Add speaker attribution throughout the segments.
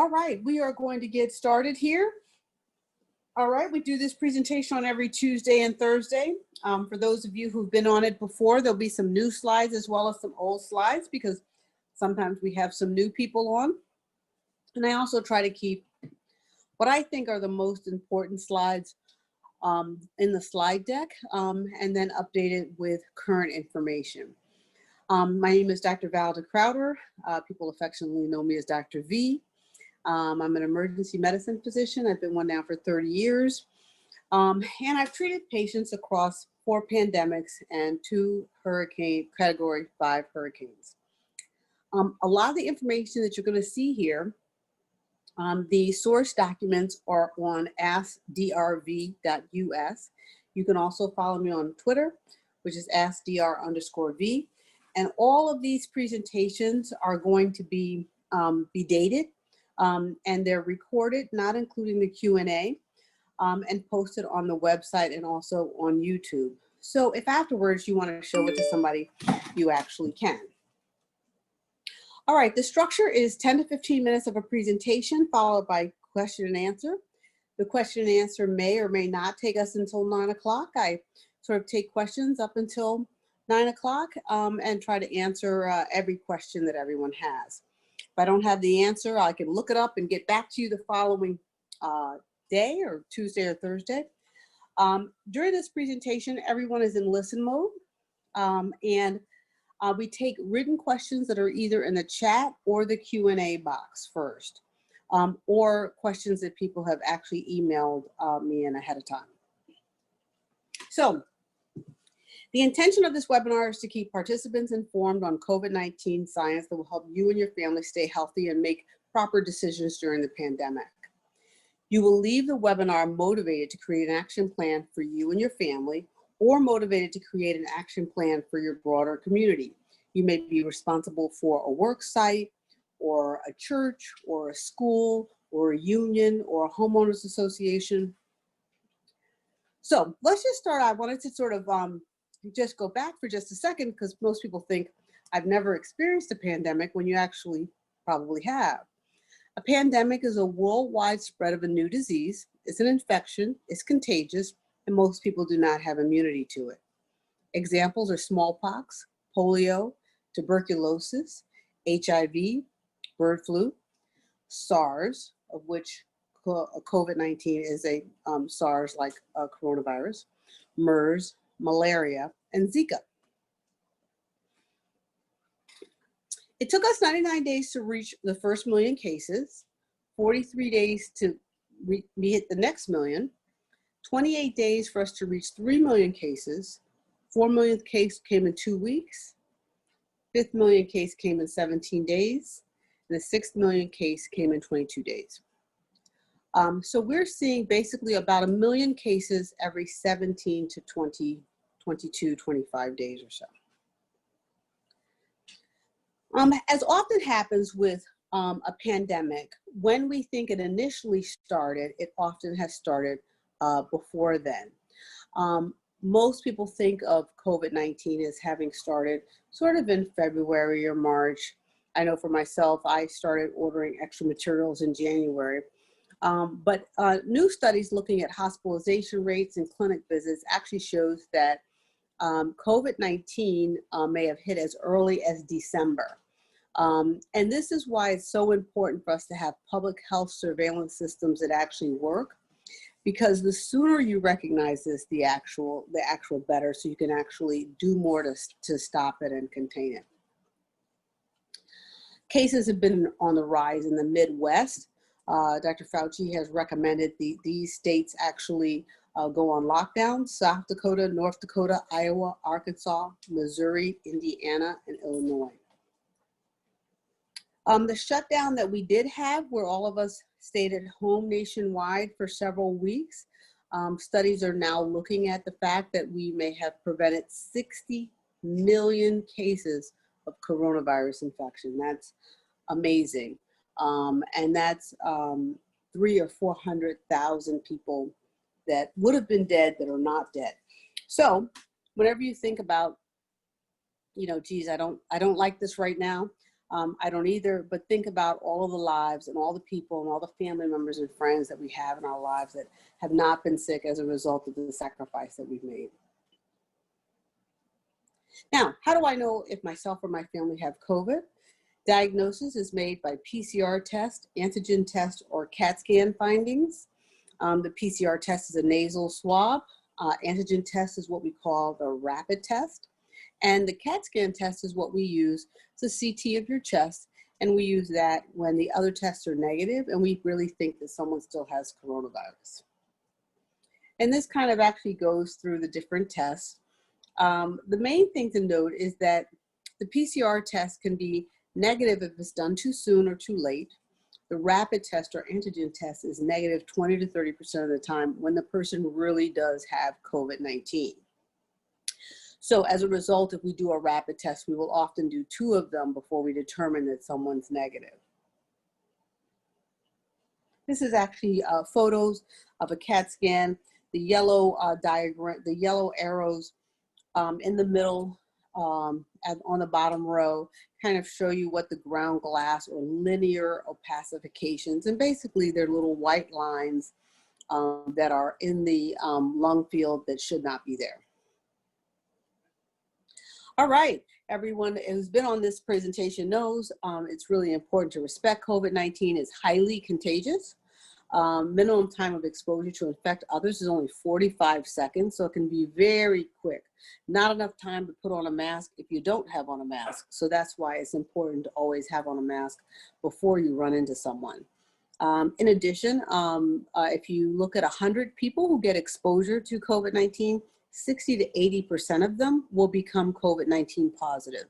Speaker 1: All right, we are going to get started here. All right, we do this presentation on every Tuesday and Thursday. For those of you who've been on it before, there'll be some new slides as well as some old slides because sometimes we have some new people on. And I also try to keep what I think are the most important slides in the slide deck and then update it with current information. My name is Dr. Valda Crowder. People affectionately know me as Dr. V. I'm an emergency medicine physician. I've been one now for 30 years. And I've treated patients across 4 pandemics and 2 Category 5 hurricanes. A lot of the information that you're going to see here, the source documents are on AskDrV.us. You can also follow me on Twitter, which is AskDr_V. And all of these presentations are going to be dated. And they're recorded, not including the Q&A, and posted on the website and also on YouTube. So if afterwards you want to show it to somebody, you actually can. All right, the structure is 10 to 15 minutes of a presentation followed by question and answer. The question and answer may or may not take us until 9 o'clock. I sort of take questions up until 9 o'clock and try to answer every question that everyone has. If I don't have the answer, I can look it up and get back to you the following day or Tuesday or Thursday. During this presentation, everyone is in listen mode and we take written questions that are either in the chat or the Q&A box first, or questions that people have actually emailed me in ahead of time. So, the intention of this webinar is to keep participants informed on COVID-19 science that will help you and your family stay healthy and make proper decisions during the pandemic. You will leave the webinar motivated to create an action plan for you and your family, or motivated to create an action plan for your broader community. You may be responsible for a work site, or a church, or a school, or a union, or a homeowners association. So let's just start. I wanted to sort of just go back for just a second because most people think I've never experienced a pandemic when you actually probably have. A pandemic is a worldwide spread of a new disease. It's an infection, it's contagious, and most people do not have immunity to it. Examples are smallpox, polio, tuberculosis, HIV, bird flu, SARS, of which COVID-19 is a SARS-like coronavirus, MERS, malaria, and Zika. It took us 99 days to reach the first million cases, 43 days to hit the next million, 28 days for us to reach 3 million cases, 4 millionth case came in 2 weeks, 5th million case came in 17 days, and the 6th million case came in 22 days. So we're seeing basically about 1 million cases every 17 to 22, 25 days or so. As often happens with a pandemic, when we think it initially started, it often has started before then. Most people think of COVID-19 as having started sort of in February or March. I know for myself, I started ordering extra materials in January. But new studies looking at hospitalization rates and clinic visits actually shows that COVID-19 may have hit as early as December. And this is why it's so important for us to have public health surveillance systems that actually work, because the sooner you recognize this, the actual better, so you can actually do more to stop it and contain it. Cases have been on the rise in the Midwest. Dr. Fauci has recommended these states actually go on lockdown: South Dakota, North Dakota, Iowa, Arkansas, Missouri, Indiana, and Illinois. The shutdown that we did have, where all of us stayed at home nationwide for several weeks, studies are now looking at the fact that we may have prevented 60 million cases of coronavirus infection. That's amazing. And that's 300,000 or 400,000 people that would have been dead that are not dead. So whenever you think about, you know, geez, I don't like this right now, I don't either, but think about all of the lives and all the people and all the family members and friends that we have in our lives that have not been sick as a result of the sacrifice that we've made. Now, how do I know if myself or my family have COVID? Diagnosis is made by PCR test, antigen test, or CAT scan findings. The PCR test is a nasal swab. Antigen test is what we call the rapid test. And the CAT scan test is what we use. It's a CT of your chest, and we use that when the other tests are negative and we really think that someone still has coronavirus. And this kind of actually goes through the different tests. The main thing to note is that the PCR test can be negative if it's done too soon or too late. The rapid test or antigen test is negative 20 to 30% of the time when the person really does have COVID-19. So as a result, if we do a rapid test, we will often do 2 of them before we determine that someone's negative. This is actually photos of a CAT scan. The yellow diagram, the yellow arrows in the middle on the bottom row kind of show you what the ground glass or linear opacifications, and basically they're little white lines that are in the lung field that should not be there. All right, everyone who's been on this presentation knows it's really important to respect COVID-19. It's highly contagious. Minimum time of exposure to infect others is only 45 seconds, so it can be very quick. Not enough time to put on a mask if you don't have on a mask. So that's why it's important to always have on a mask before you run into someone. In addition, if you look at 100 people who get exposure to COVID-19, 60 to 80% of them will become COVID-19 positive.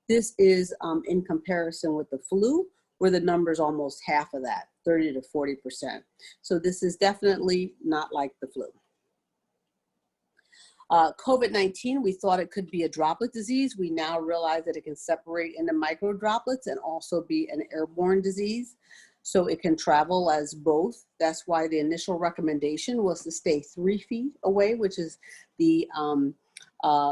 Speaker 1: This is in comparison with the flu, where the number is almost half of that, 30 to 40%. So this is definitely not like the flu. COVID-19, we thought it could be a droplet disease. We now realize that it can separate into micro droplets and also be an airborne disease. So it can travel as both. That's why the initial recommendation was to stay 3 feet away, which is the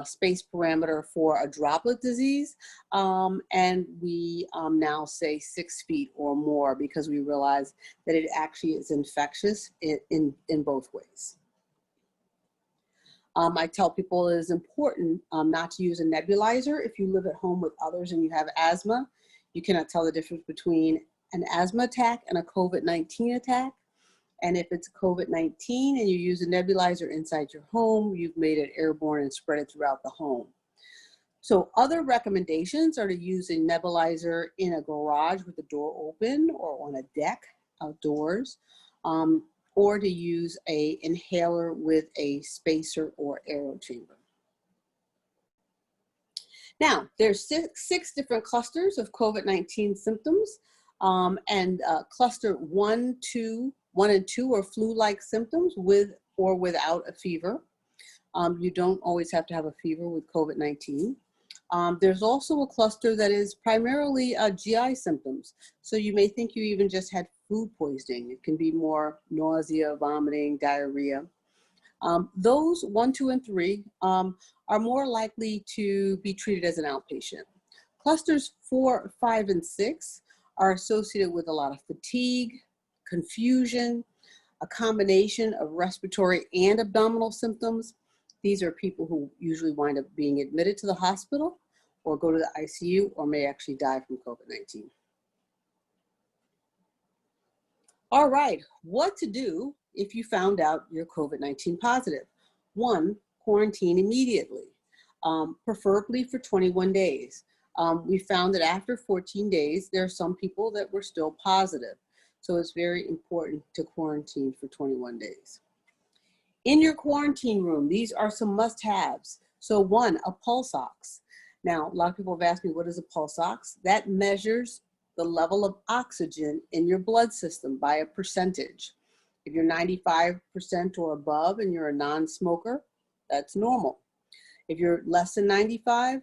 Speaker 1: space parameter for a droplet disease. And we now say 6 feet or more because we realize that it actually is infectious in both ways. I tell people it is important not to use a nebulizer if you live at home with others and you have asthma. You cannot tell the difference between an asthma attack and a COVID-19 attack. And if it's COVID-19 and you use a nebulizer inside your home, you've made it airborne and spread it throughout the home. So other recommendations are to use a nebulizer in a garage with the door open or on a deck outdoors, or to use an inhaler with a spacer or aero chamber. Now, there's six different clusters of COVID-19 symptoms. Cluster 1 and 2 are flu-like symptoms with or without a fever. You don't always have to have a fever with COVID-19. There's also a cluster that is primarily GI symptoms. So you may think you even just had food poisoning. It can be more nausea, vomiting, diarrhea. Those 1, 2, and 3 are more likely to be treated as an outpatient. Clusters 4, 5, and 6 are associated with a lot of fatigue, confusion, a combination of respiratory and abdominal symptoms. These are people who usually wind up being admitted to the hospital or go to the ICU or may actually die from COVID-19. All right, what to do if you found out you're COVID-19 positive? 1, quarantine immediately, preferably for 21 days. We found that after 14 days, there are some people that were still positive. So it's very important to quarantine for 21 days. In your quarantine room, these are some must-haves. So 1, a pulse ox. Now, a lot of people have asked me, what is a pulse ox? That measures the level of oxygen in your blood system by a percentage. If you're 95% or above and you're a non-smoker, that's normal. If you're less than 95,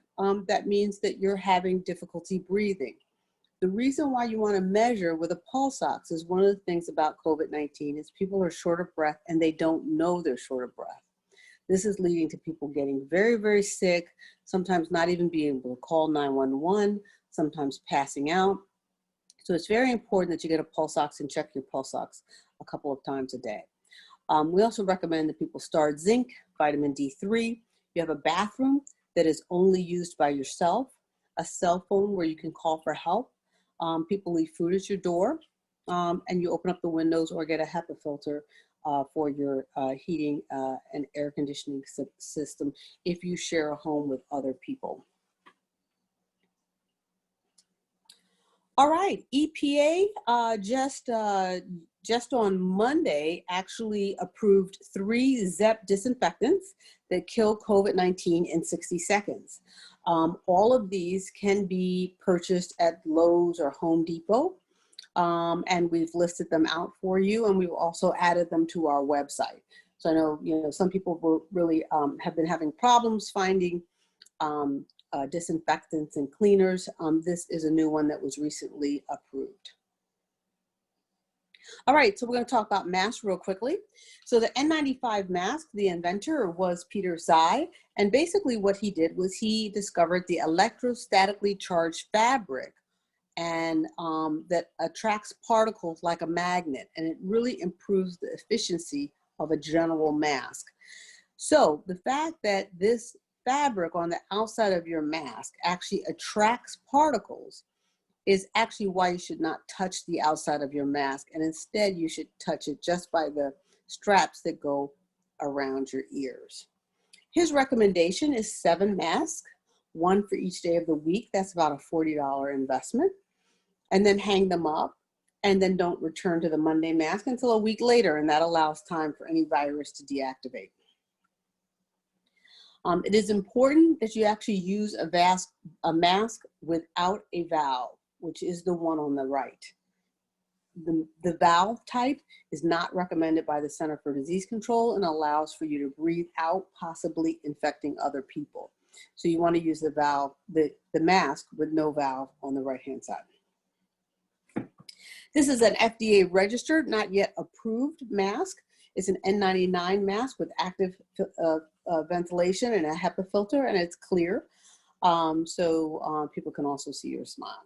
Speaker 1: that means that you're having difficulty breathing. The reason why you want to measure with a pulse ox is one of the things about COVID-19 is people are short of breath and they don't know they're short of breath. This is leading to people getting very, very sick, sometimes not even being able to call 911, sometimes passing out. So it's very important that you get a pulse ox and check your pulse ox a couple of times a day. We also recommend that people start zinc, vitamin D3. You have a bathroom that is only used by yourself, a cell phone where you can call for help. People leave food at your door, and you open up the windows or get a HEPA filter for your heating and air conditioning system if you share a home with other people. All right, EPA just on Monday actually approved 3 ZEP disinfectants that kill COVID-19 in 60 seconds. All of these can be purchased at Lowe's or Home Depot, and we've listed them out for you, and we've also added them to our website. So I know, some people were really have been having problems finding disinfectants and cleaners. This is a new one that was recently approved. All right, so we're going to talk about masks real quickly. So the N95 mask, the inventor was Peter Tsai, and basically what he did was he discovered the electrostatically charged fabric and that attracts particles like a magnet, and it really improves the efficiency of a general mask. So the fact that this fabric on the outside of your mask actually attracts particles is actually why you should not touch the outside of your mask, and instead you should touch it just by the straps that go around your ears. His recommendation is 7 masks, 1 for each day of the week. That's about a $40 investment. And then hang them up, and then don't return to the Monday mask until a week later, and that allows time for any virus to deactivate. It is important that you actually use a mask without a valve, which is the one on the right. The valve type is not recommended by the Center for Disease Control and allows for you to breathe out, possibly infecting other people. So you want to use the mask with no valve on the right-hand side. This is an FDA registered, not yet approved mask. It's an N99 mask with active ventilation and a HEPA filter, and it's clear. So people can also see your smile.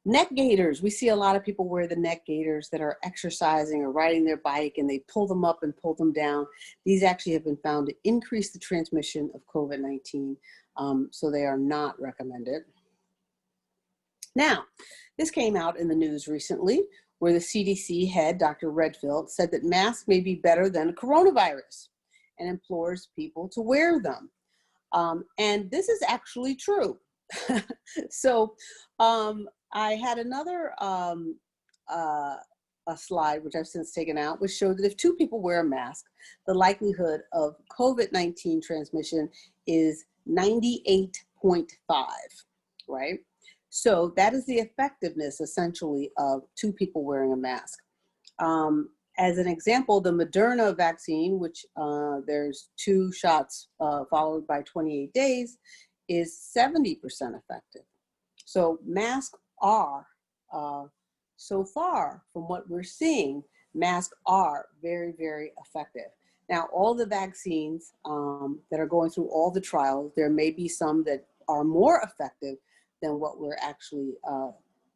Speaker 1: Neck gaiters. We see a lot of people wear the neck gaiters that are exercising or riding their bike, and they pull them up and pull them down. These actually have been found to increase the transmission of COVID-19, so they are not recommended. Now, this came out in the news recently where the CDC head, Dr. Redfield, said that masks may be better than coronavirus and implores people to wear them. And this is actually true. So I had another a slide, which I've since taken out, which showed that if 2 people wear a mask, the likelihood of COVID-19 transmission is 98.5, right? So that is the effectiveness, essentially, of 2 people wearing a mask. As an example, the Moderna vaccine, which there's 2 shots followed by 28 days, is 70% effective. So masks are, so far from what we're seeing, masks are very, very effective. Now, all the vaccines that are going through all the trials, there may be some that are more effective than what we're actually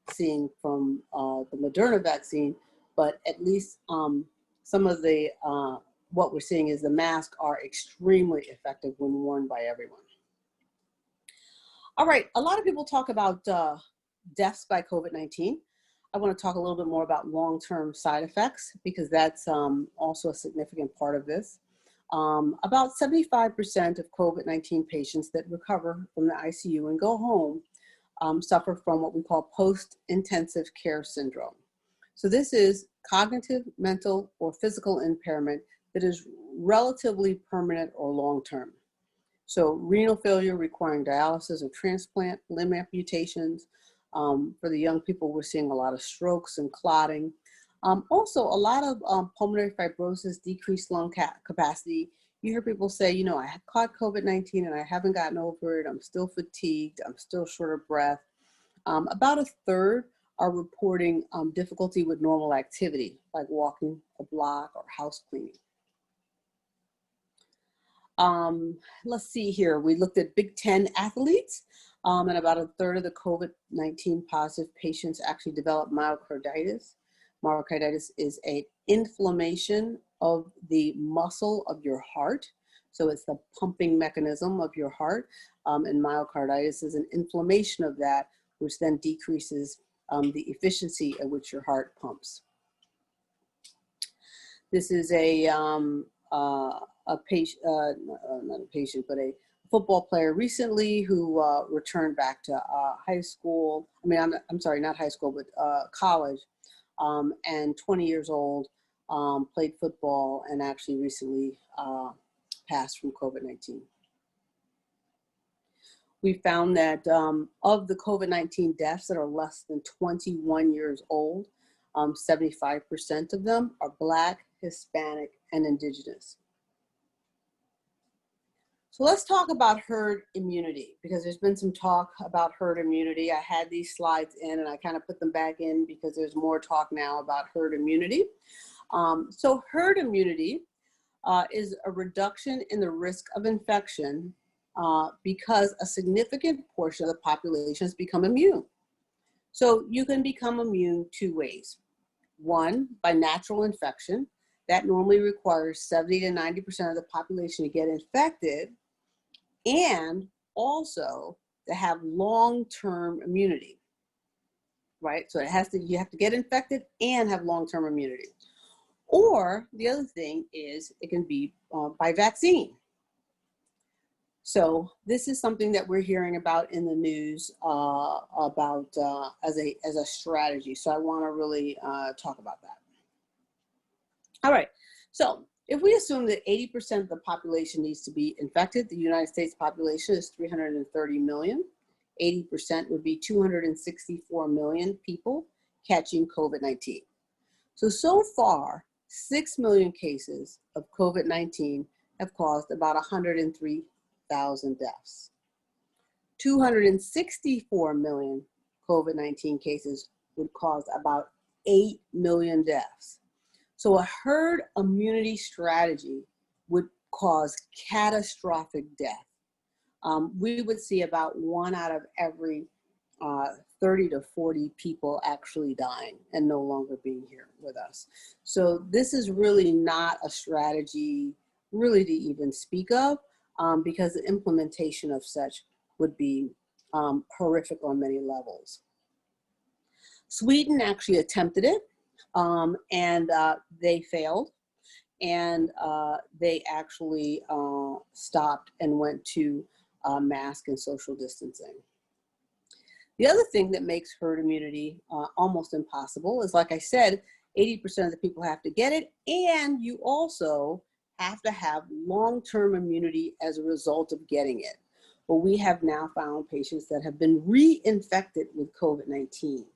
Speaker 1: seeing from the Moderna vaccine, but at least some of the, what we're seeing is the masks are extremely effective when worn by everyone. All right, a lot of people talk about deaths by COVID-19. I want to talk a little bit more about long-term side effects because that's also a significant part of this. About 75% of COVID-19 patients that recover from the ICU and go home suffer from what we call post-intensive care syndrome. So this is cognitive, mental, or physical impairment that is relatively permanent or long-term. So renal failure requiring dialysis or transplant, limb amputations. For the young people, we're seeing a lot of strokes and clotting. Also, a lot of pulmonary fibrosis, decreased lung capacity. You hear people say, you know, I caught COVID-19 and I haven't gotten over it. I'm still fatigued. I'm still short of breath. About a third are reporting difficulty with normal activity, like walking a block or house cleaning. Let's see here. We looked at Big Ten athletes. And about a third of the COVID-19 positive patients actually develop myocarditis. Myocarditis is an inflammation of the muscle of your heart. So it's the pumping mechanism of your heart. And myocarditis is an inflammation of that, which then decreases the efficiency at which your heart pumps. This is a patient, not a patient, but a football player recently who returned back to high school. I mean, I'm sorry, not high school, but college, and 20 years old, played football and actually recently passed from COVID-19. We found that of the COVID-19 deaths that are less than 21 years old, 75% of them are Black, Hispanic, and Indigenous. So let's talk about herd immunity, because there's been some talk about herd immunity. I had these slides in and I kind of put them back in because there's more talk now about herd immunity. So herd immunity is a reduction in the risk of infection because a significant portion of the population has become immune. So you can become immune two ways. One, by natural infection. That normally requires 70 to 90% of the population to get infected, and also to have long-term immunity, right? So you have to get infected and have long-term immunity. Or the other thing is it can be by vaccine. So this is something that we're hearing about in the news as a strategy. So I want to really talk about that. All right. So if we assume that 80% of the population needs to be infected, the United States population is 330 million. 80% would be 264 million people catching COVID-19. So far, 6 million cases of COVID-19 have caused about 103,000 deaths. 264 million COVID-19 cases would cause about 8 million deaths. So a herd immunity strategy would cause catastrophic death. We would see about 1 out of every 30 to 40 people actually dying and no longer being here with us. So this is really not a strategy really to even speak of, because the implementation of such would be horrific on many levels. Sweden actually attempted it. And they failed, and they actually stopped and went to mask and social distancing. The other thing that makes herd immunity almost impossible is, like I said, 80% of the people have to get it, and you also have to have long-term immunity as a result of getting it. Well, we have now found patients that have been reinfected with COVID-19.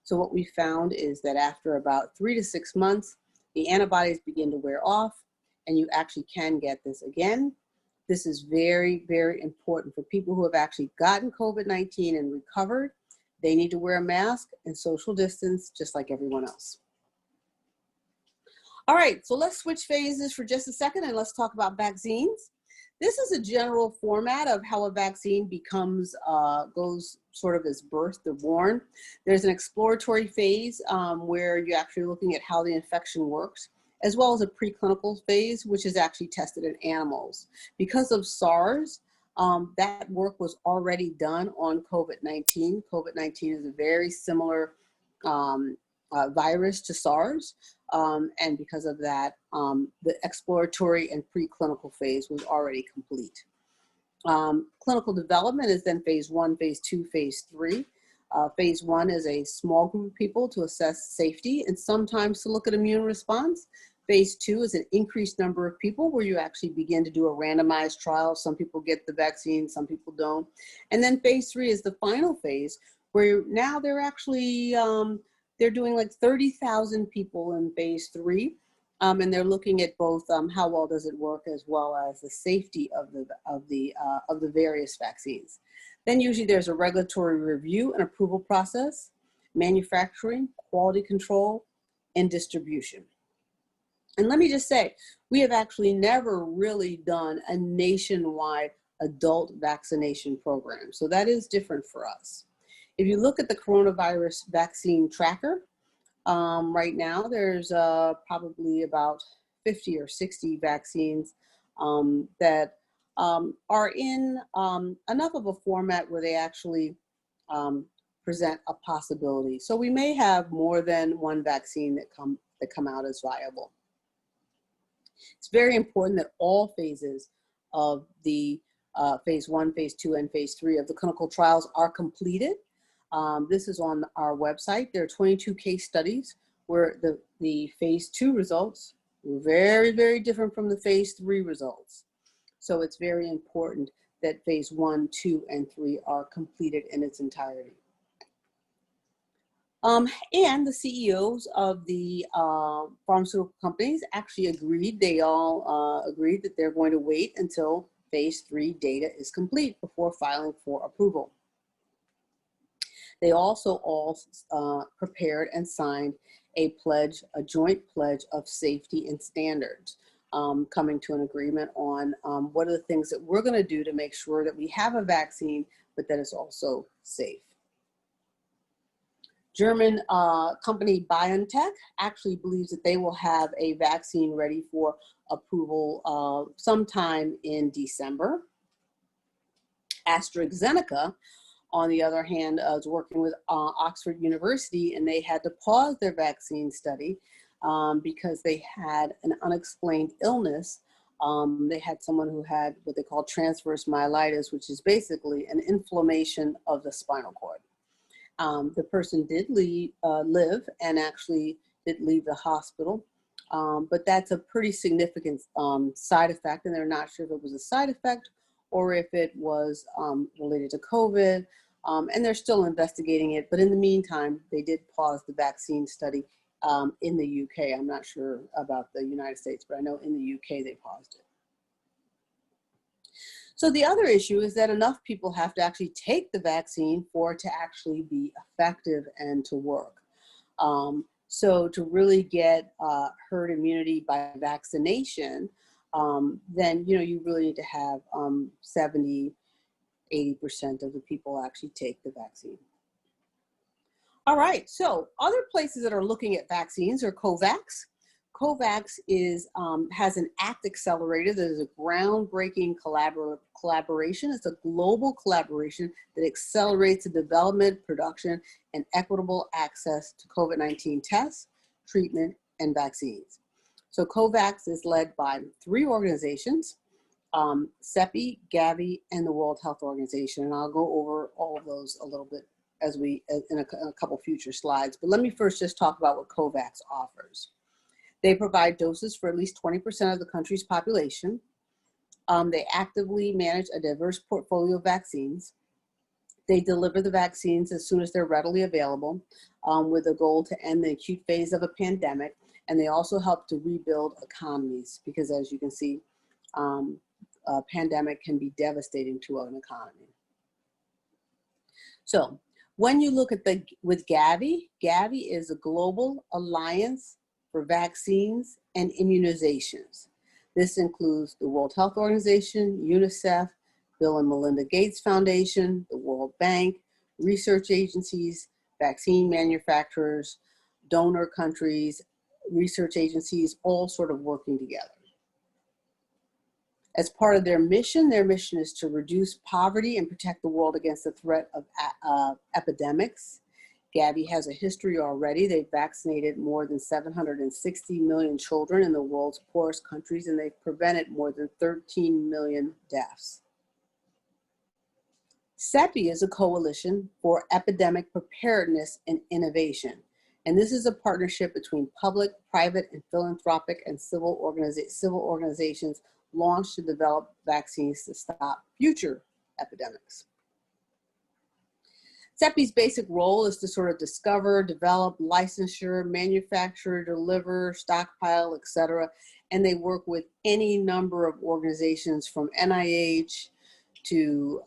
Speaker 1: So what we found is that after about 3 to 6 months, the antibodies begin to wear off, and you actually can get this again. This is very, very important for people who have actually gotten COVID-19 and recovered. They need to wear a mask and social distance just like everyone else. All right, so let's switch phases for just a second and let's talk about vaccines. This is a general format of how a vaccine goes sort of as birthed or born. There's an exploratory phase where you're actually looking at how the infection works, as well as a preclinical phase, which is actually tested in animals. Because of SARS, that work was already done on COVID-19. COVID-19 is a very similar virus to SARS. And because of that, the exploratory and preclinical phase was already complete. Clinical development is then phase 1, phase 2, phase 3. Phase 1 is a small group of people to assess safety and sometimes to look at immune response. Phase 2 is an increased number of people where you actually begin to do a randomized trial. Some people get the vaccine, some people don't. And then phase 3 is the final phase where now they're actually they're doing like 30,000 people in phase 3, and they're looking at both how well does it work as well as the safety of the various vaccines. Then usually there's a regulatory review and approval process, manufacturing, quality control, and distribution. And let me just say, we have actually never really done a nationwide adult vaccination program. So that is different for us. If you look at the coronavirus vaccine tracker, right now there's probably about 50 or 60 vaccines that are in enough of a format where they actually present a possibility. So we may have more than one vaccine that come out as viable. It's very important that all phases of the phase 1, phase 2, and phase 3 of the clinical trials are completed. This is on our website. There are 22 case studies where the phase 2 results were very, very different from the phase 3 results. So it's very important that phase 1, 2, and 3 are completed in its entirety. And the CEOs of the pharmaceutical companies actually agreed, they all agreed that they're going to wait until phase 3 data is complete before filing for approval. They also all prepared and signed a pledge, a joint pledge of safety and standards, coming to an agreement on what are the things that we're going to do to make sure that we have a vaccine, but that it's also safe. German company BioNTech actually believes that they will have a vaccine ready for approval sometime in December. AskDrV, on the other hand, is working with Oxford University, and they had to pause their vaccine study because they had an unexplained illness. They had someone who had what they call transverse myelitis, which is basically an inflammation of the spinal cord. The person did live and actually did leave the hospital, but that's a pretty significant side effect, and they're not sure if it was a side effect or if it was related to COVID, and they're still investigating it. But in the meantime, they did pause the vaccine study in the UK. I'm not sure about the United States, but I know in the UK they paused it. So the other issue is that enough people have to actually take the vaccine for it to actually be effective and to work. So to really get herd immunity by vaccination, then you really need to have 70, 80% of the people actually take the vaccine. All right, so other places that are looking at vaccines are COVAX. COVAX has an ACT accelerator that is a groundbreaking collaboration. It's a global collaboration that accelerates the development, production, and equitable access to COVID-19 tests, treatment, and vaccines. So COVAX is led by 3 organizations, CEPI, Gavi, and the World Health Organization. And I'll go over all of those a little bit in a couple future slides. But let me first just talk about what COVAX offers. They provide doses for at least 20% of the country's population. They actively manage a diverse portfolio of vaccines. They deliver the vaccines as soon as they're readily available, with a goal to end the acute phase of a pandemic. And they also help to rebuild economies, because as you can see, a pandemic can be devastating to an economy. So when you look at with Gavi, Gavi is a global alliance for vaccines and immunizations. This includes the World Health Organization, UNICEF, Bill and Melinda Gates Foundation, the World Bank, research agencies, vaccine manufacturers, donor countries, research agencies, all sort of working together. As part of their mission is to reduce poverty and protect the world against the threat of epidemics. Gavi has a history already. They've vaccinated more than 760 million children in the world's poorest countries, and they've prevented more than 13 million deaths. CEPI is a coalition for epidemic preparedness and innovation. And this is a partnership between public, private, and philanthropic and civil organizations launched to develop vaccines to stop future epidemics. CEPI's basic role is to sort of discover, develop, licensure, manufacture, deliver, stockpile, etc. And they work with any number of organizations from NIH to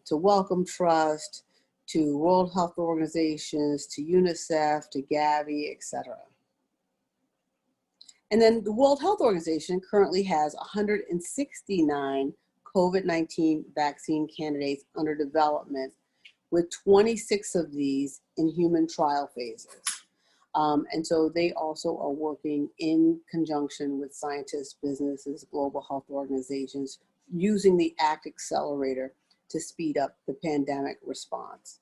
Speaker 1: Wellcome Trust, to World Health Organizations, to UNICEF, to Gavi, etc. And then the World Health Organization currently has 169 COVID-19 vaccine candidates under development, with 26 of these in human trial phases. And so they also are working in conjunction with scientists, businesses, global health organizations, using the ACT Accelerator to speed up the pandemic response.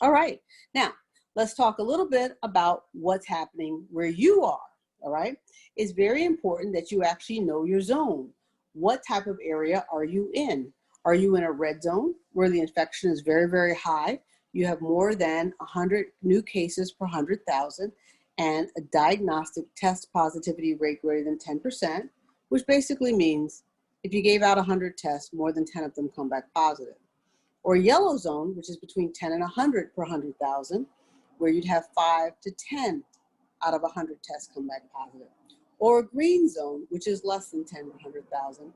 Speaker 1: All right, now let's talk a little bit about what's happening where you are, all right? It's very important that you actually know your zone. What type of area are you in? Are you in a red zone where the infection is very, very high? You have more than 100 new cases per 100,000 and a diagnostic test positivity rate greater than 10%, which basically means if you gave out 100 tests, more than 10 of them come back positive. Or yellow zone, which is between 10 and 100 per 100,000, where you'd have 5 to 10 out of 100 tests come back positive. Or a green zone, which is less than 10 per 100,000,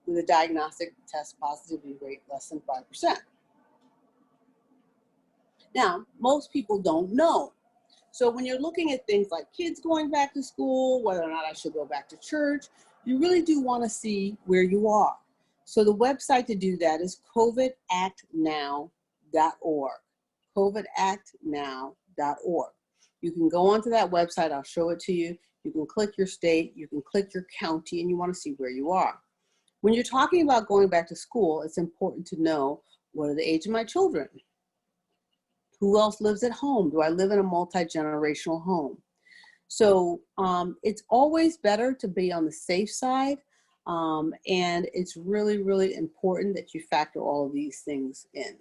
Speaker 1: with a diagnostic test positivity rate less than 5%. Now, most people don't know. So when you're looking at things like kids going back to school, whether or not I should go back to church, you really do want to see where you are. So the website to do that is covidactnow.org, covidactnow.org. You can go onto that website, I'll show it to you. You can click your state, you can click your county, and you want to see where you are. When you're talking about going back to school, it's important to know, what are the age of my children? Who else lives at home? Do I live in a multi-generational home? So it's always better to be on the safe side. And it's really, really important that you factor all of these things in.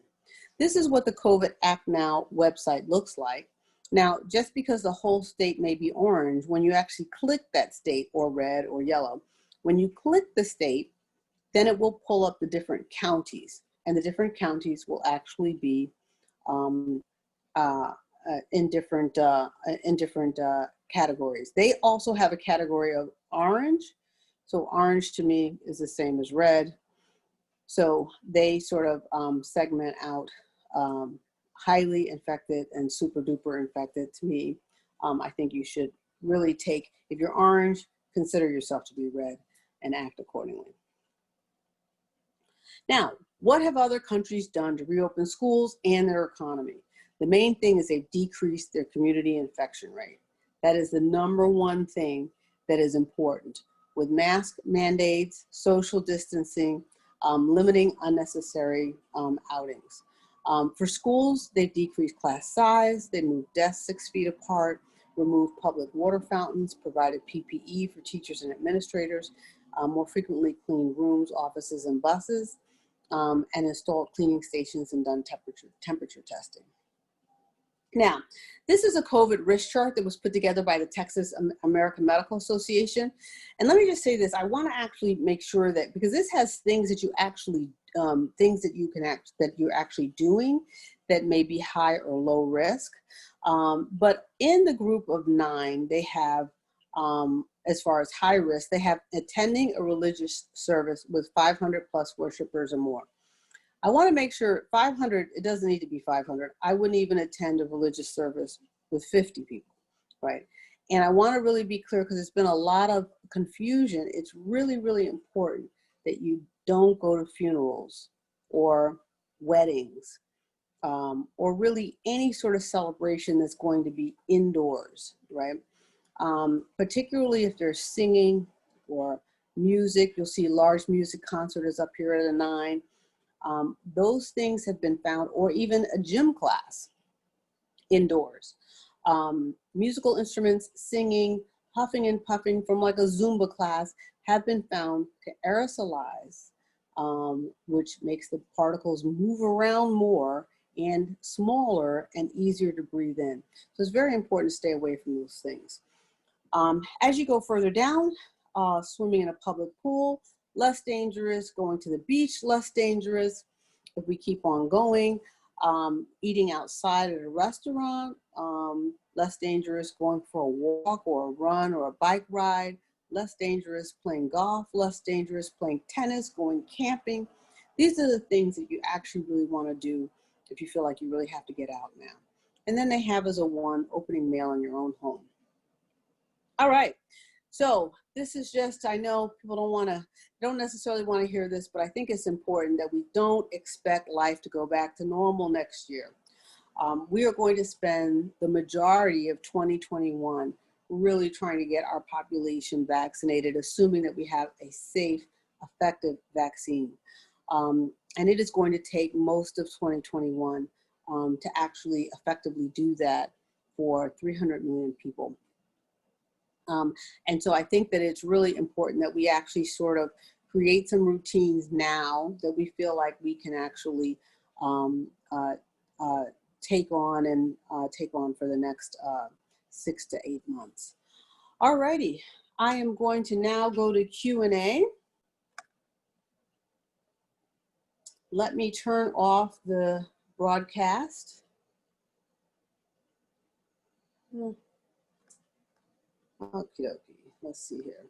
Speaker 1: This is what the COVID Act Now website looks like. Now, just because the whole state may be orange, when you actually click that state, or red or yellow, when you click the state, then it will pull up the different counties, and the different counties will actually be in different categories. They also have a category of orange. So orange to me is the same as red. So they sort of segment out highly infected and super duper infected. To me, I think you should really take, if you're orange, consider yourself to be red and act accordingly. Now, what have other countries done to reopen schools and their economy? The main thing is they've decreased their community infection rate. That is the number one thing that is important. With mask mandates, social distancing, limiting unnecessary outings. For schools, they've decreased class size, they moved desks 6 feet apart, removed public water fountains, provided PPE for teachers and administrators, more frequently cleaned rooms, offices, and buses, and installed cleaning stations and done temperature testing. Now, this is a COVID risk chart that was put together by the Texas American Medical Association. And let me just say this, I want to actually make sure that, because this has things that you actually, things that you can that you're actually doing that may be high or low risk. But in the group of 9, they have, as far as high risk, they have attending a religious service with 500 plus worshipers or more. I want to make sure 500, it doesn't need to be 500. I wouldn't even attend a religious service with 50 people, right? And I want to really be clear, because there's been a lot of confusion. It's really, really important that you don't go to funerals or weddings or really any sort of celebration that's going to be indoors, right? Particularly if there's singing or music. You'll see large music concert is up here at a 9. Those things have been found, or even a gym class indoors. Musical instruments, singing, huffing and puffing from like a Zumba class have been found to aerosolize, which makes the particles move around more and smaller and easier to breathe in. So it's very important to stay away from those things. As you go further down, swimming in a public pool, less dangerous. Going to the beach, less dangerous. If we keep on going, eating outside at a restaurant, less dangerous. Going for a walk or a run or a bike ride, less dangerous. Playing golf, less dangerous. Playing tennis, going camping. These are the things that you actually really want to do if you feel like you really have to get out now. And then they have as a 1, opening mail in your own home. All right, So this is just, I know people don't necessarily want to hear this, but I think it's important that we don't expect life to go back to normal next year. We are going to spend the majority of 2021 really trying to get our population vaccinated, assuming that we have a safe, effective vaccine. And it is going to take most of 2021 to actually effectively do that for 300 million people. And so I think that it's really important that we actually sort of create some routines now that we feel like we can actually take on for the next 6 to 8 months. All righty, I am going to now go to Q&A. Let me turn off the broadcast. Okie dokie, let's see here.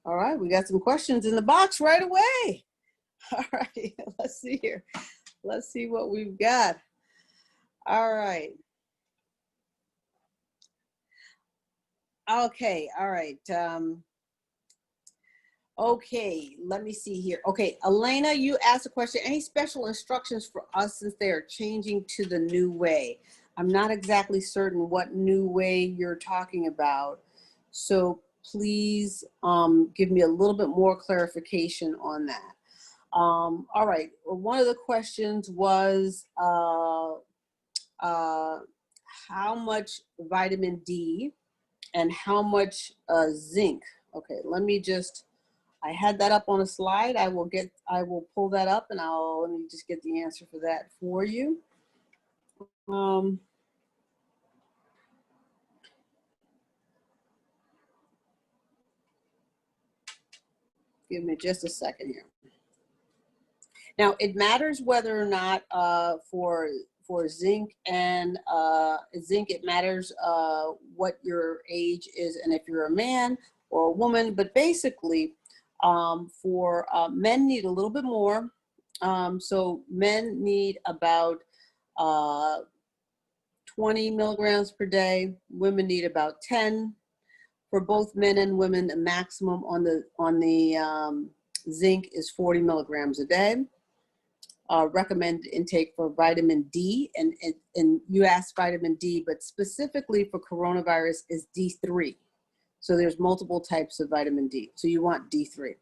Speaker 1: All right, we got some questions in the box right away. All right, let's see here. Let's see what we've got. All right. Okay, all right. Okay, let me see here. Okay, Elena, you asked a question. Any special instructions for us since they are changing to the new way? I'm not exactly certain what new way you're talking about. So please give me a little bit more clarification on that. All right, one of the questions was how much vitamin D and how much zinc. Okay, let me just, I had that up on a slide. I will pull that up and let me just get the answer for that for you. Give me just a second here. Now, it matters whether or not for zinc and zinc, it matters what your age is and if you're a man or a woman, but basically for men need a little bit more. So men need about 20 milligrams per day. Women need about 10. For both men and women, the maximum on the zinc is 40 milligrams a day. Recommended intake for vitamin D, and you asked vitamin D, but specifically for coronavirus is D3. So there's multiple types of vitamin D. So you want D3.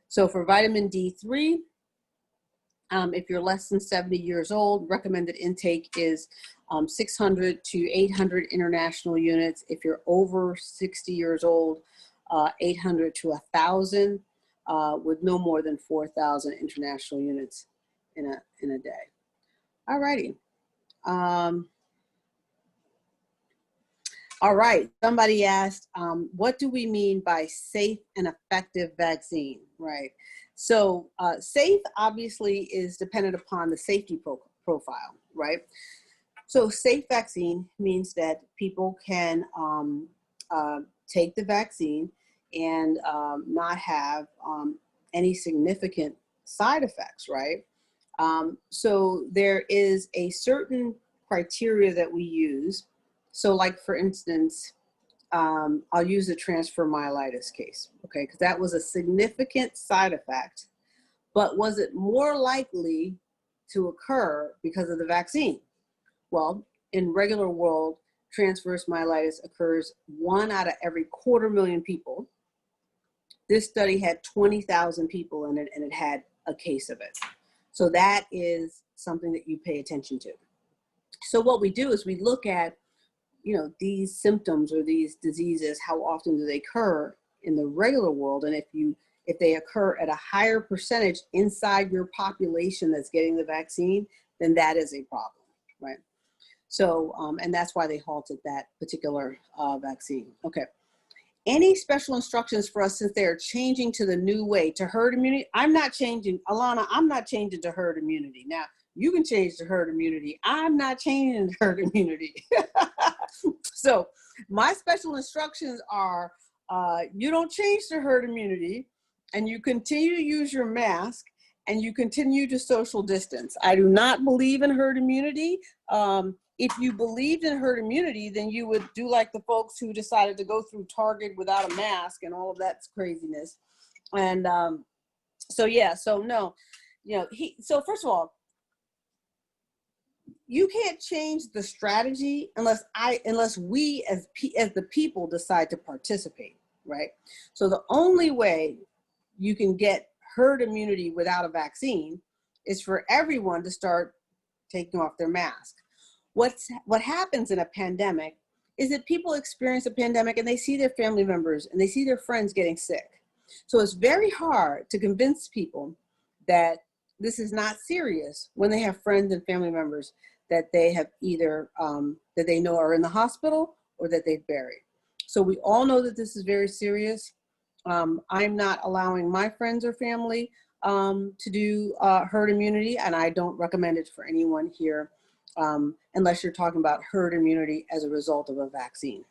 Speaker 1: So for vitamin D3, if you're less than 70 years old, recommended intake is 600 to 800 international units. If you're over 60 years old, 800 to 1,000, with no more than 4,000 international units in a day. All righty. All right, somebody asked, what do we mean by safe and effective vaccine, right? So safe obviously is dependent upon the safety profile, right? So safe vaccine means that people can take the vaccine and not have any significant side effects, right? So there is a certain criteria that we use. So like for instance, I'll use the transfer myelitis case, okay? Because that was a significant side effect, but was it more likely to occur because of the vaccine? Well, in regular world, transverse myelitis occurs 1 out of every 250,000 people. This study had 20,000 people in it, and it had a case of it. So that is something that you pay attention to. So what we do is we look at, you know, these symptoms or these diseases, how often do they occur in the regular world? And if they occur at a higher percentage inside your population that's getting the vaccine, then that is a problem, right? So, and that's why they halted that particular vaccine. Okay. Any special instructions for us since they are changing to the new way to herd immunity? I'm not changing, Alana, I'm not changing to herd immunity. Now, you can change to herd immunity. I'm not changing to herd immunity. So my special instructions are you don't change to herd immunity, and you continue to use your mask, and you continue to social distance. I do not believe in herd immunity. if you believed in herd immunity, then you would do like the folks who decided to go through Target without a mask and all of that craziness. And so yeah, so no, you know, so first of all, you can't change the strategy unless we as the people decide to participate, right? So the only way you can get herd immunity without a vaccine is for everyone to start taking off their mask. What happens in a pandemic is that people experience a pandemic and they see their family members and they see their friends getting sick. So it's very hard to convince people that this is not serious when they have friends and family members that they have either, that they know are in the hospital or that they've buried. So we all know that this is very serious. I'm not allowing my friends or family to do herd immunity, and I don't recommend it for anyone here unless you're talking about herd immunity as a result of a vaccine.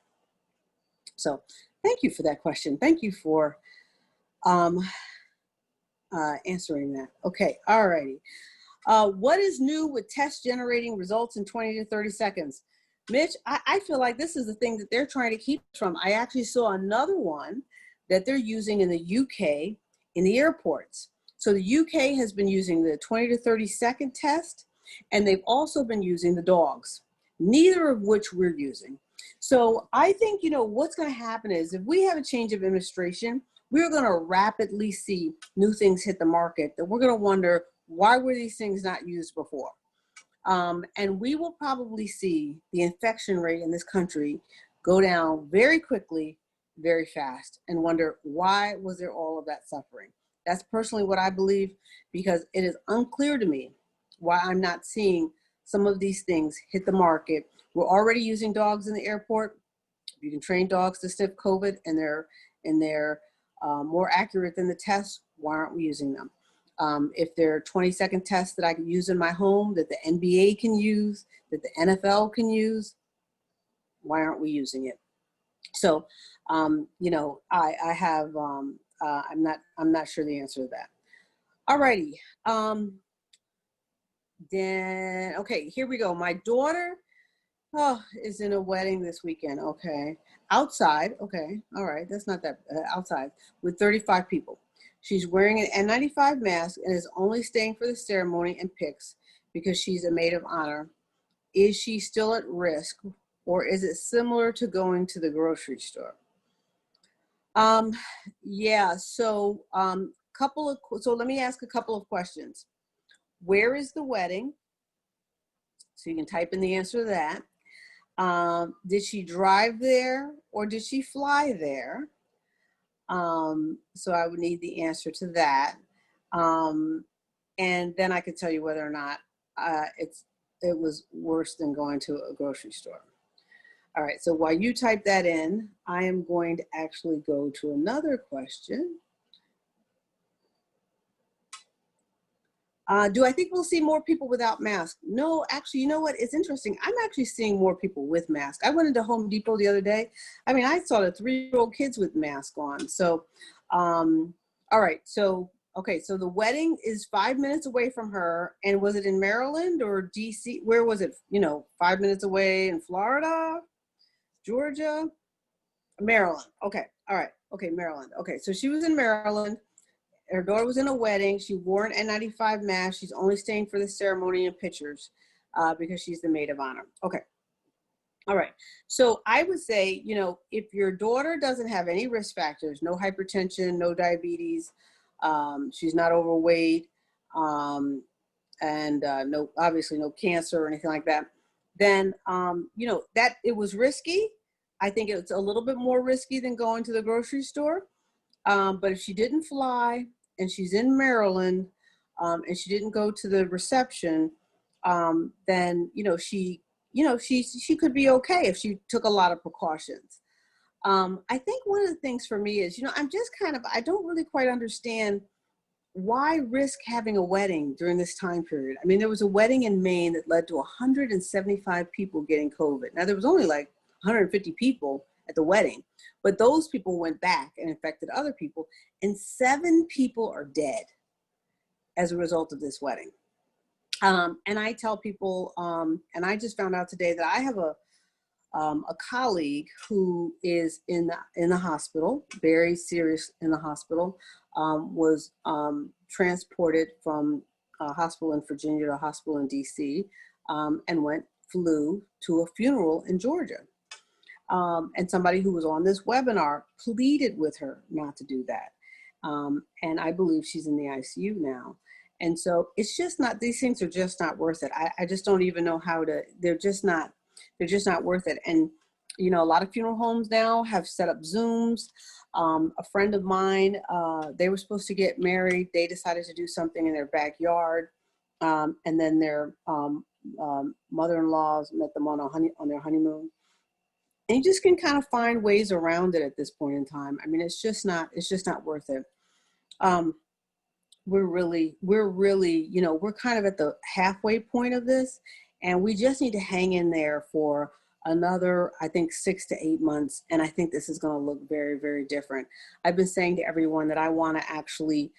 Speaker 1: So thank you for that question. Thank you for answering that. Okay, all righty. What is new with tests generating results in 20 to 30 seconds? Mitch, I feel like this is the thing that they're trying to keep us from. I actually saw another one that they're using in the UK in the airports. So the UK has been using the 20 to 30 second test, and they've also been using the dogs, neither of which we're using. So I think, you know, what's going to happen is if we have a change of administration, we're going to rapidly see new things hit the market that we're going to wonder, why were these things not used before? And we will probably see the infection rate in this country go down very quickly, very fast, and wonder, why was there all of that suffering? That's personally what I believe, because it is unclear to me why I'm not seeing some of these things hit the market. We're already using dogs in the airport. You can train dogs to sniff COVID, and they're more accurate than the tests. Why aren't we using them? If there are 20-second tests that I can use in my home, that the NBA can use, that the NFL can use, why aren't we using it? So, you know, I'm not sure the answer to that. Alrighty. Then, okay, here we go. My daughter is in a wedding this weekend. Okay. Outside. Okay. All right. That's not that outside with 35 people. She's wearing an N95 mask and is only staying for the ceremony and pics because she's a maid of honor. Is she still at risk, or is it similar to going to the grocery store? Yeah, so so let me ask a couple of questions. Where is the wedding? So you can type in the answer to that. Did she drive there or did she fly there? So I would need the answer to that. And then I could tell you whether or not it was worse than going to a grocery store. All right, so while you type that in, I am going to actually go to another question. Do I think we'll see more people without masks? No, actually, you know what? It's interesting. I'm actually seeing more people with masks. I went into Home Depot the other day. I mean, I saw the 3-year-old kids with masks on. So, all right. So, okay. So the wedding is 5 minutes away from her. And was it in Maryland or DC? Where was it? You know, 5 minutes away in Florida, Georgia, Maryland. Okay. All right. Okay. Maryland. Okay. So she was in Maryland. Her daughter was in a wedding. She wore an N95 mask. She's only staying for the ceremony and pictures because she's the maid of honor. Okay. All right. So I would say, you know, if your daughter doesn't have any risk factors, no hypertension, no diabetes, she's not overweight, and no, obviously no cancer or anything like that, then, you know, that it was risky. I think it's a little bit more risky than going to the grocery store. But if she didn't fly and she's in Maryland and she didn't go to the reception, then, you know, she could be okay if she took a lot of precautions. I think one of the things for me is, you know, I don't really quite understand why risk having a wedding during this time period. I mean, there was a wedding in Maine that led to 175 people getting COVID. Now, there was only like 150 people at the wedding, but those people went back and infected other people, and 7 people are dead as a result of this wedding. And I tell people, and I just found out today that I have a colleague who is in the hospital, very serious in the hospital, was transported from a hospital in Virginia to a hospital in DC, and flew to a funeral in Georgia. And somebody who was on this webinar pleaded with her not to do that. And I believe she's in the ICU now. And so it's just not, these things are just not worth it. I just don't even know how to, they're just not worth it. And, you know, a lot of funeral homes now have set up Zooms. A friend of mine, they were supposed to get married. They decided to do something in their backyard. And then their mother-in-laws met them on their honeymoon. And you just can kind of find ways around it at this point in time. I mean, it's just not worth it. We're really, you know, we're kind of at the halfway point of this, and we just need to hang in there for another, I think, 6 to 8 months. And I think this is going to look very, very different. I've been saying to everyone that I want to actually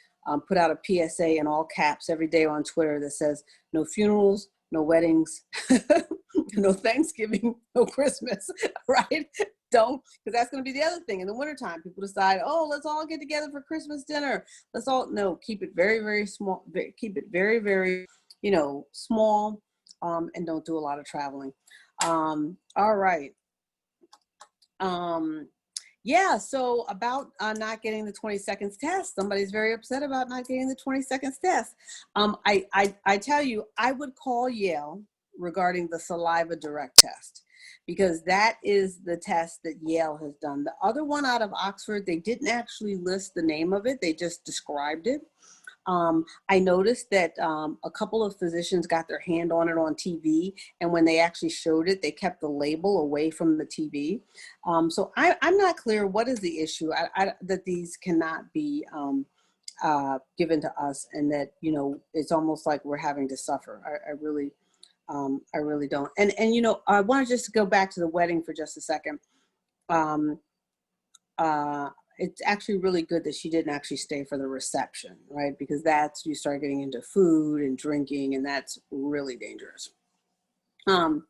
Speaker 1: put out a PSA in all caps every day on Twitter that says, no funerals, no weddings, no Thanksgiving, no Christmas, right? Don't, because that's going to be the other thing. In the wintertime, people decide, oh, let's all get together for Christmas dinner. No, keep it very, very small. Keep it very, very, you know, small, and don't do a lot of traveling. All right. Yeah, so about not getting the 20 seconds test. Somebody's very upset about not getting the 20 seconds test. I tell you, I would call Yale regarding the saliva direct test, because that is the test that Yale has done. The other one out of Oxford, they didn't actually list the name of it. They just described it. I noticed that a couple of physicians got their hand on it on TV, and when they actually showed it, they kept the label away from the TV. So I'm not clear what is the issue, that these cannot be given to us, and that, you know, it's almost like we're having to suffer. I really don't. And you know, I want to just go back to the wedding for just a second. It's actually really good that she didn't actually stay for the reception, right? Because that's, you start getting into food and drinking, and that's really dangerous. All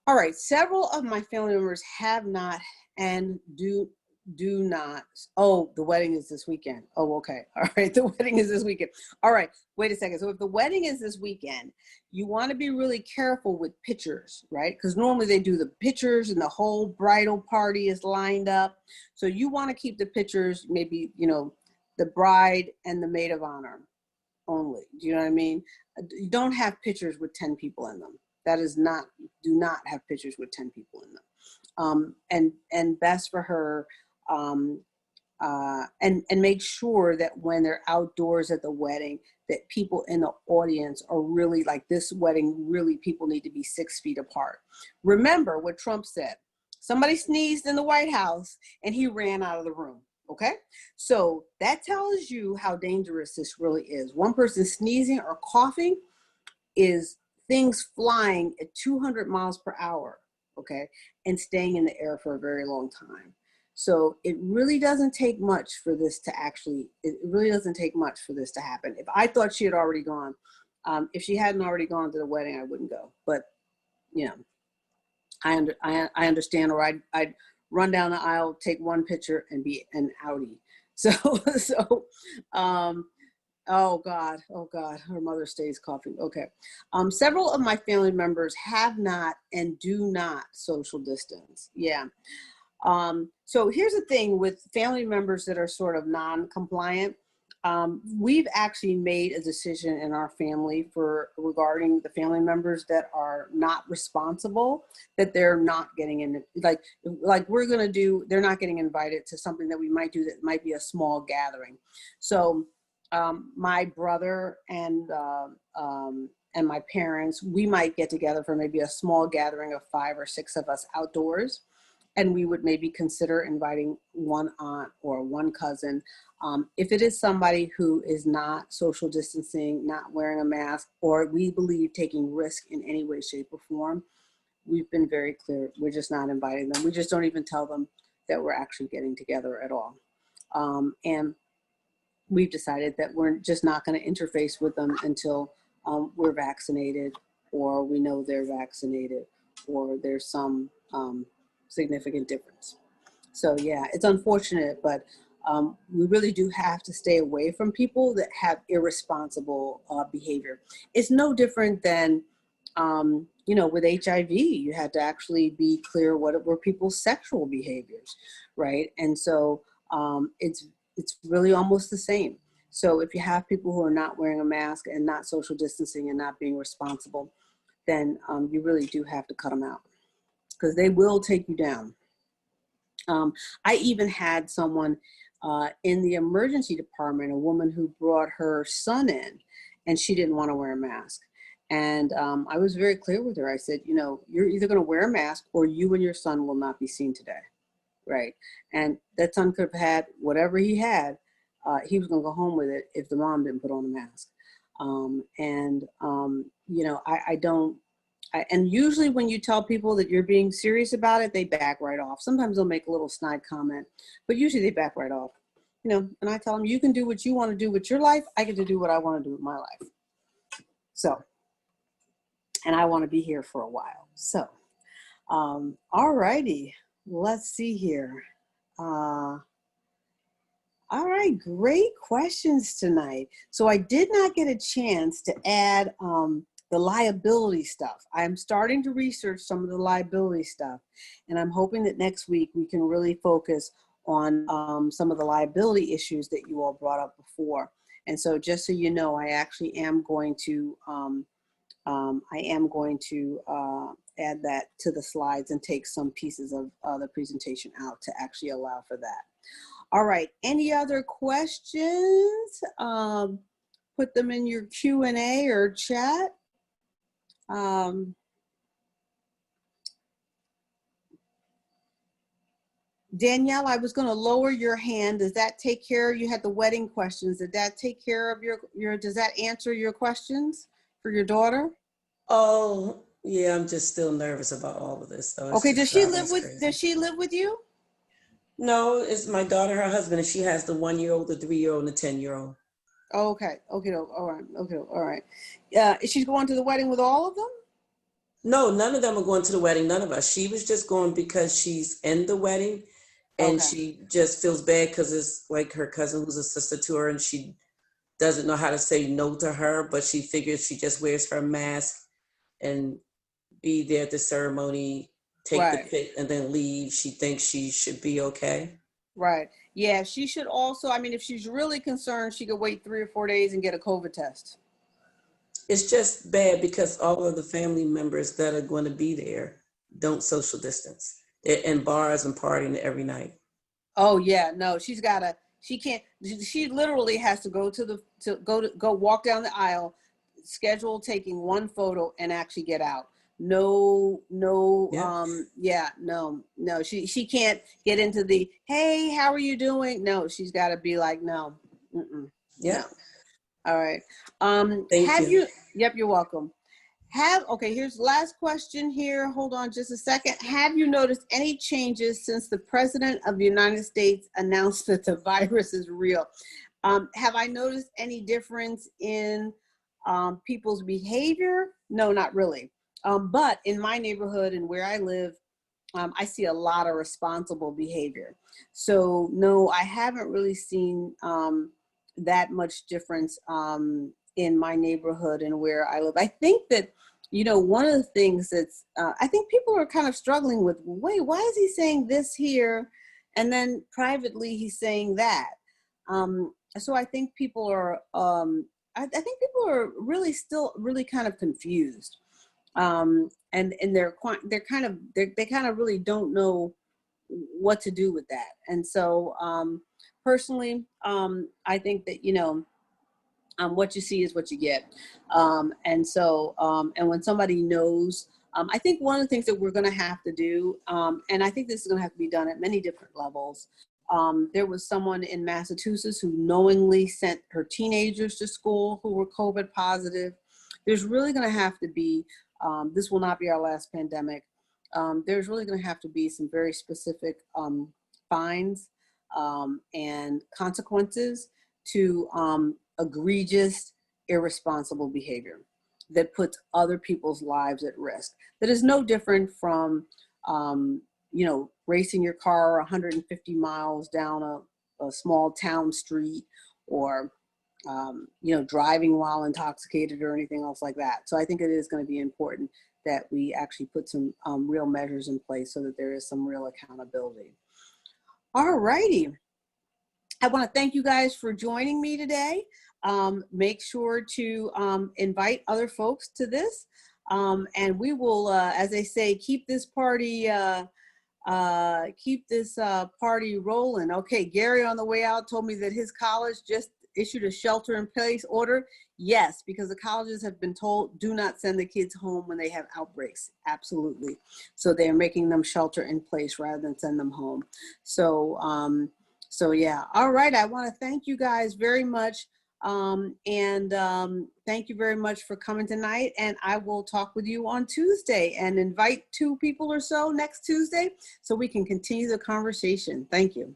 Speaker 1: right, several of my family members have not and do not. Oh, the wedding is this weekend. Oh, okay. All right, the wedding is this weekend. All right, wait a second. So if the wedding is this weekend, you want to be really careful with pictures, right? Because normally they do the pictures and the whole bridal party is lined up. So you want to keep the pictures, maybe, you know, the bride and the maid of honor only. Do you know what I mean? You don't have pictures with 10 people in them. That is not, do not have pictures with 10 people in them. And best for her, and make sure that when they're outdoors at the wedding, that people in the audience are really, like this wedding, really people need to be 6 feet apart. Remember what Trump said. Somebody sneezed in the White House and he ran out of the room. Okay, so that tells you how dangerous this really is. One person sneezing or coughing is things flying at 200 miles per hour, okay, and staying in the air for a very long time. So it really doesn't take much for this to actually, it really doesn't take much for this to happen. If I thought she had already gone, if she hadn't already gone to the wedding, I wouldn't go. But, you know, I understand, or I'd run down the aisle, take one picture and be an outie. So, oh God, her mother stays coughing. Okay. Several of my family members have not and do not social distance. Yeah. So here's the thing with family members that are sort of non-compliant. We've actually made a decision in our family regarding the family members that are not responsible, that they're not getting in, like we're going to do, they're not getting invited to something that we might do that might be a small gathering. So my brother and my parents, we might get together for maybe a small gathering of 5 or 6 of us outdoors. And we would maybe consider inviting one aunt or one cousin. If it is somebody who is not social distancing, not wearing a mask, or we believe taking risk in any way, shape, or form, we've been very clear. We're just not inviting them. We just don't even tell them that we're actually getting together at all. And we've decided that we're just not going to interface with them until we're vaccinated, or we know they're vaccinated, or there's some significant difference. So yeah, it's unfortunate, but we really do have to stay away from people that have irresponsible behavior. It's no different than, you know, with HIV, you had to actually be clear what were people's sexual behaviors, right? And so it's really almost the same. So if you have people who are not wearing a mask and not social distancing and not being responsible, then you really do have to cut them out, because they will take you down. I even had someone in the emergency department, a woman who brought her son in, and she didn't want to wear a mask. And I was very clear with her. I said, you know, you're either going to wear a mask or you and your son will not be seen today, right? And that son could have had whatever he had. He was going to go home with it if the mom didn't put on a mask. You know, I don't, and usually when you tell people that you're being serious about it, they back right off. Sometimes they'll make a little snide comment, but usually they back right off. You know, and I tell them, you can do what you want to do with your life. I get to do what I want to do with my life. So, and I want to be here for a while. So, all righty, let's see here. All right, great questions tonight. So I did not get a chance to add the liability stuff. I'm starting to research some of the liability stuff, and I'm hoping that next week we can really focus on some of the liability issues that you all brought up before. And so just so you know, I actually am going to add that to the slides and take some pieces of the presentation out to actually allow for that. All right, any other questions? Put them in your Q&A or chat. Danielle, I was gonna lower your hand. Does that take care? You had the wedding questions. Did that take care of does that answer your questions for your daughter?
Speaker 2: Oh, yeah, I'm just still nervous about all of this, though. It's
Speaker 1: Okay,
Speaker 2: just driving us crazy.
Speaker 1: does she live with you?
Speaker 2: No, it's my daughter, her husband, and she has the 1-year-old, the 3-year-old, and the 10-year-old.
Speaker 1: Okay, okay, all right, okay, all right. Is she going to the wedding with all of them?
Speaker 2: No, none of them are going to the wedding, none of us. She was just going because she's in the wedding, and
Speaker 1: Okay.
Speaker 2: she just feels bad because it's like her cousin who's a sister to her, and she doesn't know how to say no to her, but she figures she just wears her mask and be there at the ceremony, take the
Speaker 1: Right.
Speaker 2: pic, and then leave. She thinks she should be okay.
Speaker 1: Right. Yeah, she should also, I mean, if she's really concerned, she could wait 3 or 4 days and get a COVID test.
Speaker 2: It's just bad because all of the family members that are going to be there don't social distance. They're in bars and partying every night.
Speaker 1: Oh yeah, no, she can't, she literally has to go walk down the aisle, schedule taking one photo and actually get out. No,
Speaker 2: Yeah.
Speaker 1: yeah, no, she can't get into the, hey, how are you doing? No, she's got to be like, no,
Speaker 2: Yeah.
Speaker 1: no. All right.
Speaker 2: Thank you.
Speaker 1: Yep, you're welcome. Okay, here's the last question here. Hold on just a second. Have you noticed any changes since the President of the United States announced that the virus is real? Have I noticed any difference in people's behavior? No, not really. But in my neighborhood and where I live, I see a lot of responsible behavior. So no, I haven't really seen that much difference in my neighborhood and where I live. I think that, you know, one of the things that's, I think people are kind of struggling with, wait, why is he saying this here? And then privately he's saying that. So I think people are, I think people are really still really kind of confused. And they kind of really don't know what to do with that. And so personally, I think that, you know, what you see is what you get. And when somebody knows, I think one of the things that we're going to have to do, and I think this is going to have to be done at many different levels. There was someone in Massachusetts who knowingly sent her teenagers to school who were COVID positive. There's really going to have to be, this will not be our last pandemic. There's really going to have to be some very specific fines and consequences to egregious, irresponsible behavior. that puts other people's lives at risk. That is no different from, you know, racing your car 150 miles down a small town street, or, you know, driving while intoxicated or anything else like that. So I think it is going to be important that we actually put some real measures in place so that there is some real accountability. All righty. I want to thank you guys for joining me today. Make sure to invite other folks to this. And we will, as they say, keep this party rolling. Okay, Gary on the way out told me that his college just issued a shelter-in-place order. Yes, because the colleges have been told, do not send the kids home when they have outbreaks. Absolutely. So they're making them shelter in place rather than send them home. So, so yeah. All right. I want to thank you guys very much. Thank you very much for coming tonight. And I will talk with you on Tuesday, and invite 2 people or so next Tuesday so we can continue the conversation. Thank you.